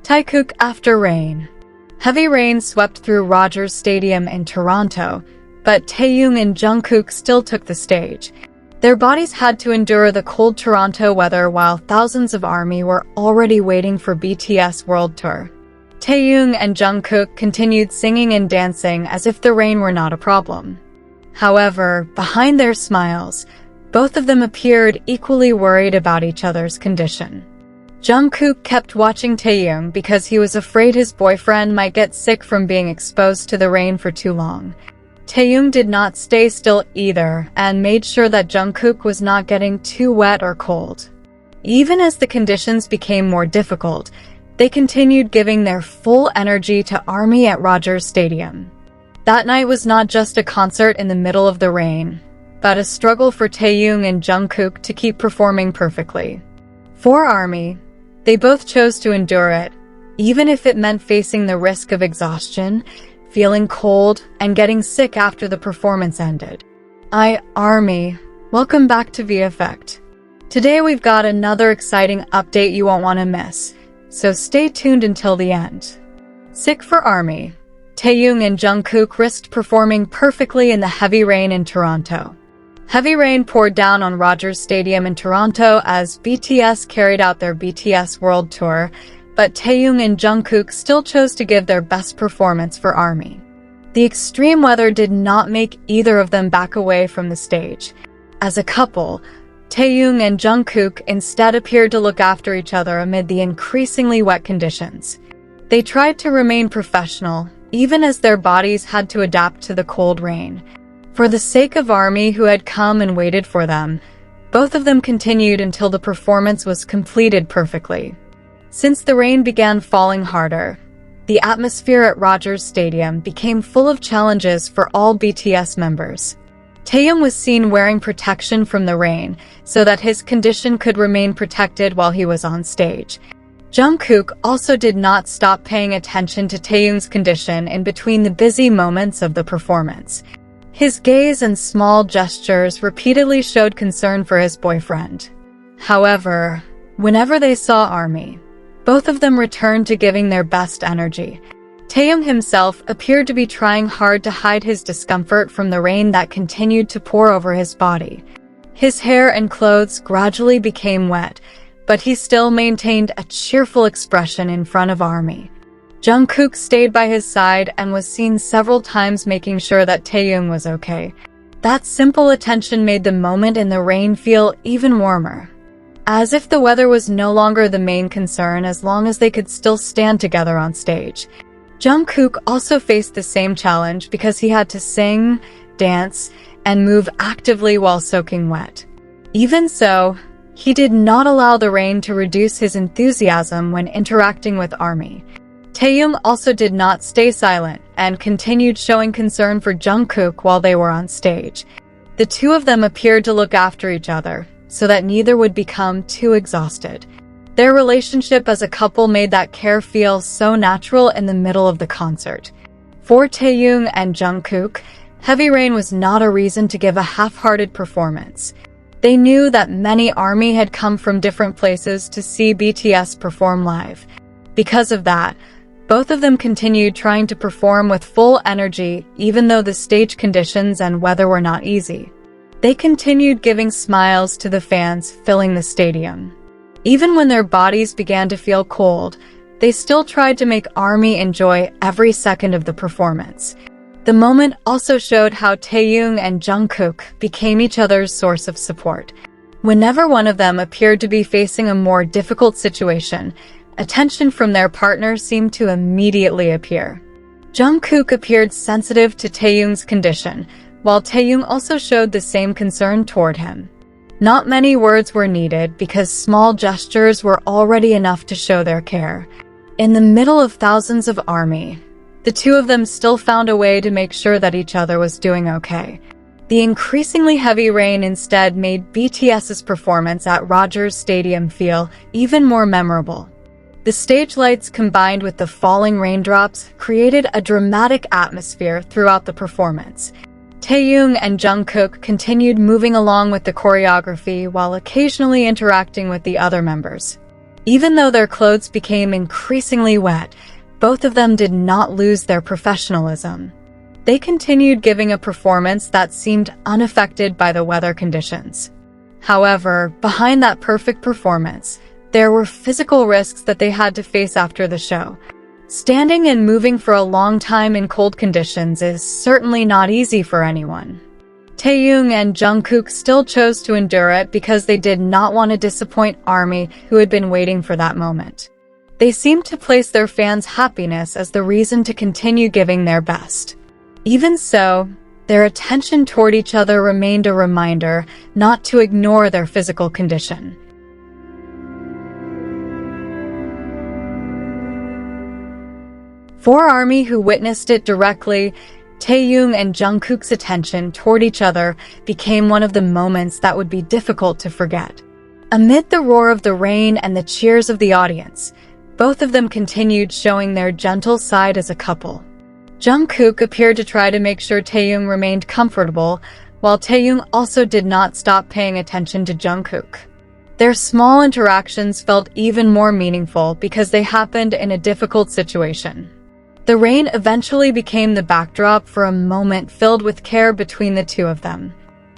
Taehyung after rain. Heavy rain swept through Rogers Stadium in Toronto, but Taehyung and Jungkook still took the stage. Their bodies had to endure the cold Toronto weather while thousands of ARMY were already waiting for BTS World Tour. Taehyung and Jungkook continued singing and dancing as if the rain were not a problem. However, behind their smiles, both of them appeared equally worried about each other's condition. Jungkook kept watching Taehyung because he was afraid his boyfriend might get sick from being exposed to the rain for too long. Taehyung did not stay still either and made sure that Jungkook was not getting too wet or cold. Even as the conditions became more difficult, they continued giving their full energy to ARMY at Rogers Stadium. That night was not just a concert in the middle of the rain, but a struggle for Taehyung and Jungkook to keep performing perfectly. For ARMY, they both chose to endure it, even if it meant facing the risk of exhaustion, feeling cold, and getting sick after the performance ended. ARMY, welcome back to VFX. Today we've got another exciting update you won't want to miss, so stay tuned until the end. Sick for ARMY. Taehyung and Jungkook risked performing perfectly in the heavy rain in Toronto. Heavy rain poured down on Rogers Stadium in Toronto as BTS carried out their BTS World Tour, but Taehyung and Jungkook still chose to give their best performance for ARMY. The extreme weather did not make either of them back away from the stage. As a couple, Taehyung and Jungkook instead appeared to look after each other amid the increasingly wet conditions. They tried to remain professional, even as their bodies had to adapt to the cold rain. For the sake of ARMY who had come and waited for them, both of them continued until the performance was completed perfectly. Since the rain began falling harder, the atmosphere at Rogers Stadium became full of challenges for all BTS members. Taehyung was seen wearing protection from the rain so that his condition could remain protected while he was on stage. Jungkook also did not stop paying attention to Taehyung's condition in between the busy moments of the performance. His gaze and small gestures repeatedly showed concern for his boyfriend. However, whenever they saw ARMY, both of them returned to giving their best energy. Taehyung himself appeared to be trying hard to hide his discomfort from the rain that continued to pour over his body. His hair and clothes gradually became wet, but he still maintained a cheerful expression in front of ARMY. Jungkook stayed by his side and was seen several times making sure that Taehyung was okay. That simple attention made the moment in the rain feel even warmer. As if the weather was no longer the main concern as long as they could still stand together on stage. Jungkook also faced the same challenge because he had to sing, dance, and move actively while soaking wet. Even so, he did not allow the rain to reduce his enthusiasm when interacting with ARMY. Taehyung also did not stay silent and continued showing concern for Jungkook while they were on stage. The two of them appeared to look after each other, so that neither would become too exhausted. Their relationship as a couple made that care feel so natural in the middle of the concert. For Taehyung and Jungkook, heavy rain was not a reason to give a half-hearted performance. They knew that many ARMY had come from different places to see BTS perform live. Because of that, both of them continued trying to perform with full energy even though the stage conditions and weather were not easy. They continued giving smiles to the fans filling the stadium. Even when their bodies began to feel cold, they still tried to make ARMY enjoy every second of the performance. The moment also showed how Taehyung and Jungkook became each other's source of support. Whenever one of them appeared to be facing a more difficult situation, attention from their partner seemed to immediately appear. Jungkook appeared sensitive to Taehyung's condition, while Taehyung also showed the same concern toward him. Not many words were needed because small gestures were already enough to show their care. In the middle of thousands of ARMY, the two of them still found a way to make sure that each other was doing okay. The increasingly heavy rain instead made BTS's performance at Rogers Stadium feel even more memorable. The stage lights combined with the falling raindrops created a dramatic atmosphere throughout the performance. Taehyung and Jungkook continued moving along with the choreography while occasionally interacting with the other members. Even though their clothes became increasingly wet, both of them did not lose their professionalism. They continued giving a performance that seemed unaffected by the weather conditions. However, behind that perfect performance, there were physical risks that they had to face after the show. Standing and moving for a long time in cold conditions is certainly not easy for anyone. Taehyung and Jungkook still chose to endure it because they did not want to disappoint ARMY, who had been waiting for that moment. They seemed to place their fans' happiness as the reason to continue giving their best. Even so, their attention toward each other remained a reminder not to ignore their physical condition. For ARMY, who witnessed it directly, Taehyung and Jungkook's attention toward each other became one of the moments that would be difficult to forget. Amid the roar of the rain and the cheers of the audience, both of them continued showing their gentle side as a couple. Jungkook appeared to try to make sure Taehyung remained comfortable, while Taehyung also did not stop paying attention to Jungkook. Their small interactions felt even more meaningful because they happened in a difficult situation. The rain eventually became the backdrop for a moment filled with care between the two of them.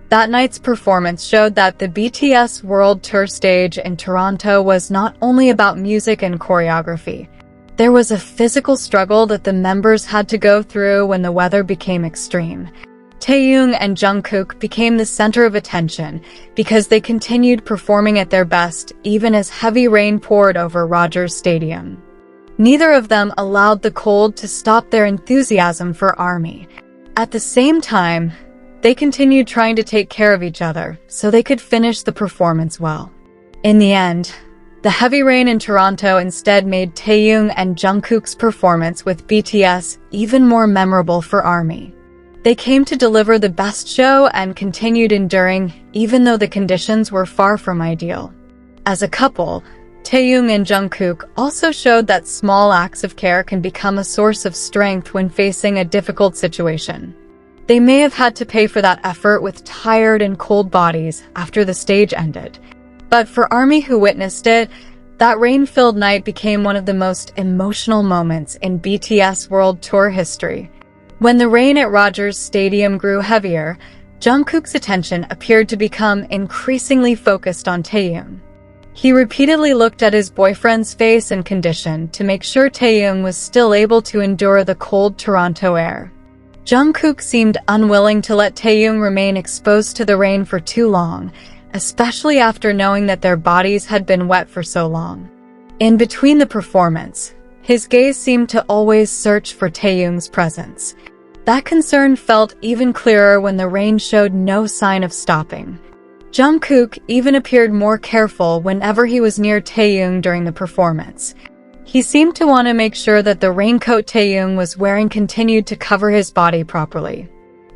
That night's performance showed that the BTS World Tour stage in Toronto was not only about music and choreography. There was a physical struggle that the members had to go through when the weather became extreme. Taehyung and Jungkook became the center of attention because they continued performing at their best even as heavy rain poured over Rogers Stadium. Neither of them allowed the cold to stop their enthusiasm for ARMY. At the same time, they continued trying to take care of each other so they could finish the performance well. In the end, the heavy rain in Toronto instead made Taehyung and Jungkook's performance with BTS even more memorable for ARMY. They came to deliver the best show and continued enduring even though the conditions were far from ideal. As a couple, Taehyung and Jungkook also showed that small acts of care can become a source of strength when facing a difficult situation. They may have had to pay for that effort with tired and cold bodies after the stage ended. But for ARMY, who witnessed it, that rain-filled night became one of the most emotional moments in BTS World Tour history. When the rain at Rogers Stadium grew heavier, Jungkook's attention appeared to become increasingly focused on Taehyung. He repeatedly looked at his boyfriend's face and condition to make sure Taehyung was still able to endure the cold Toronto air. Jungkook seemed unwilling to let Taehyung remain exposed to the rain for too long, especially after knowing that their bodies had been wet for so long. In between the performance, his gaze seemed to always search for Taehyung's presence. That concern felt even clearer when the rain showed no sign of stopping. Jungkook even appeared more careful whenever he was near Taehyung during the performance. He seemed to want to make sure that the raincoat Taehyung was wearing continued to cover his body properly.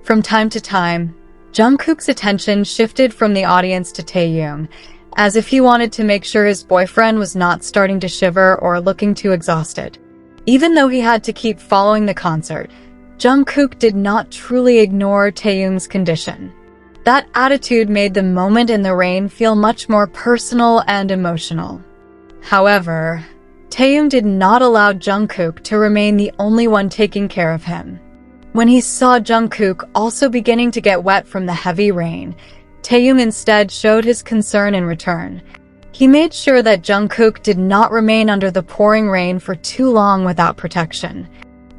From time to time, Jungkook's attention shifted from the audience to Taehyung, as if he wanted to make sure his boyfriend was not starting to shiver or looking too exhausted. Even though he had to keep following the concert, Jungkook did not truly ignore Taehyung's condition. That attitude made the moment in the rain feel much more personal and emotional. However, Taehyung did not allow Jungkook to remain the only one taking care of him. When he saw Jungkook also beginning to get wet from the heavy rain, Taehyung instead showed his concern in return. He made sure that Jungkook did not remain under the pouring rain for too long without protection.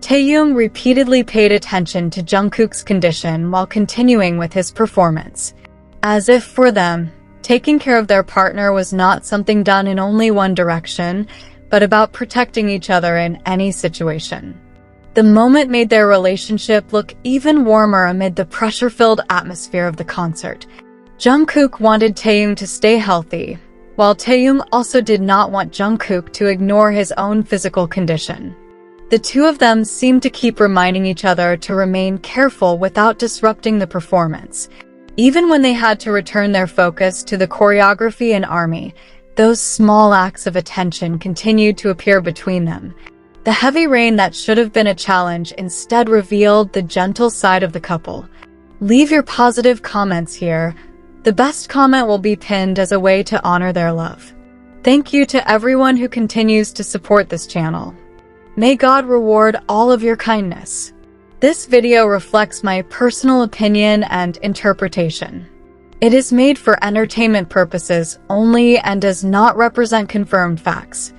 Taehyung repeatedly paid attention to Jungkook's condition while continuing with his performance. As if for them, taking care of their partner was not something done in only one direction, but about protecting each other in any situation. The moment made their relationship look even warmer amid the pressure-filled atmosphere of the concert. Jungkook wanted Taehyung to stay healthy, while Taehyung also did not want Jungkook to ignore his own physical condition. The two of them seemed to keep reminding each other to remain careful without disrupting the performance. Even when they had to return their focus to the choreography and ARMY, those small acts of attention continued to appear between them. The heavy rain that should have been a challenge instead revealed the gentle side of the couple. Leave your positive comments here. The best comment will be pinned as a way to honor their love. Thank you to everyone who continues to support this channel. May God reward all of your kindness. This video reflects my personal opinion and interpretation. It is made for entertainment purposes only and does not represent confirmed facts.